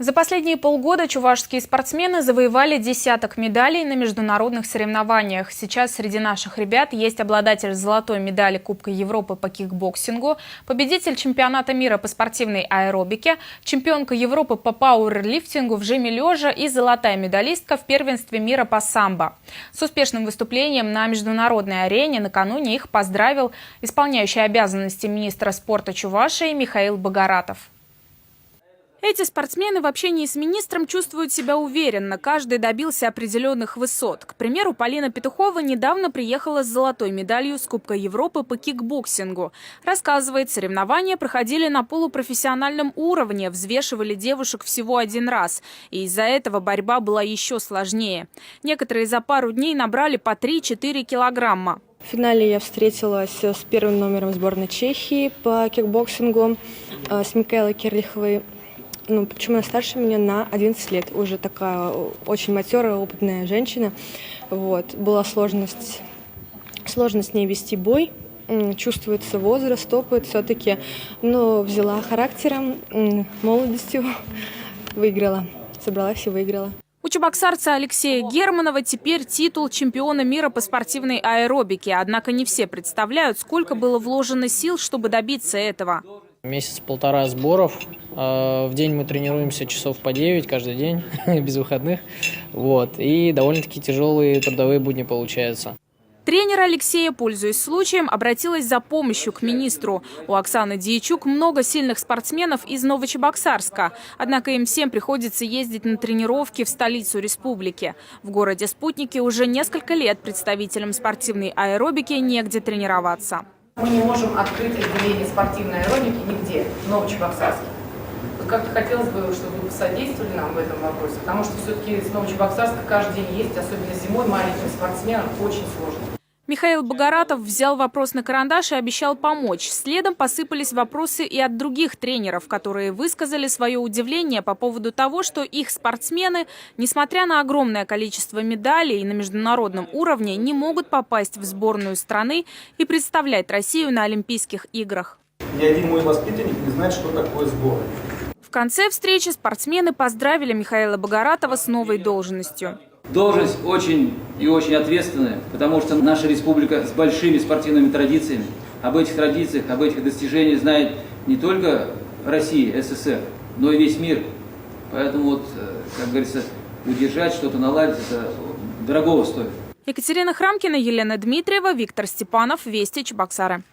За последние полгода чувашские спортсмены завоевали десяток медалей на международных соревнованиях. Сейчас среди наших ребят есть обладатель золотой медали Кубка Европы по кикбоксингу, победитель чемпионата мира по спортивной аэробике, чемпионка Европы по пауэрлифтингу в жиме лежа и золотая медалистка в первенстве мира по самбо. С успешным выступлением на международной арене накануне их поздравил исполняющий обязанности министра спорта Чувашии Михаил Богоратов. Эти спортсмены в общении с министром чувствуют себя уверенно. Каждый добился определенных высот. К примеру, Полина Петухова недавно приехала с золотой медалью с Кубка Европы по кикбоксингу. Рассказывает, соревнования проходили на полупрофессиональном уровне, взвешивали девушек всего один раз. И из-за этого борьба была еще сложнее. Некоторые за пару дней набрали по 3-4 килограмма. В финале я встретилась с первым номером сборной Чехии по кикбоксингу, с Микаэлой Кирлиховой. Причем она старше меня на 11 лет, уже такая очень матерая, опытная женщина. Была сложность с ней вести бой, чувствуется возраст, опыт все-таки, но взяла характером, молодостью, выиграла, собралась и выиграла. У чебоксарца Алексея Германова теперь титул чемпиона мира по спортивной аэробике. Однако не все представляют, сколько было вложено сил, чтобы добиться этого. Месяц-полтора сборов. В день мы тренируемся часов по 9 каждый день, без выходных. И довольно-таки тяжелые трудовые будни получаются. Тренер Алексея, пользуясь случаем, обратилась за помощью к министру. У Оксаны Дьячук много сильных спортсменов из Новочебоксарска. Однако им всем приходится ездить на тренировки в столицу республики. В городе Спутники уже несколько лет представителям спортивной аэробики негде тренироваться. Мы не можем открыть отделение спортивной аэробики нигде, в Новочебоксарске. Как-то хотелось бы, чтобы вы посодействовали нам в этом вопросе, потому что все-таки с Новочебоксарска каждый день есть, особенно зимой, маленьким спортсменам очень сложно. Михаил Богоратов взял вопрос на карандаш и обещал помочь. Следом посыпались вопросы и от других тренеров, которые высказали свое удивление по поводу того, что их спортсмены, несмотря на огромное количество медалей на международном уровне, не могут попасть в сборную страны и представлять Россию на Олимпийских играх. Ни один мой воспитанник не знает, что такое сбор. В конце встречи спортсмены поздравили Михаила Богоратова с новой должностью. Должность очень и очень ответственная, потому что наша республика с большими спортивными традициями. Об этих традициях, об этих достижениях знает не только Россия, СССР, но и весь мир. Поэтому, как говорится, удержать, что-то наладить, это дорогого стоит. Екатерина Храмкина, Елена Дмитриева, Виктор Степанов, Вести, Чебоксары.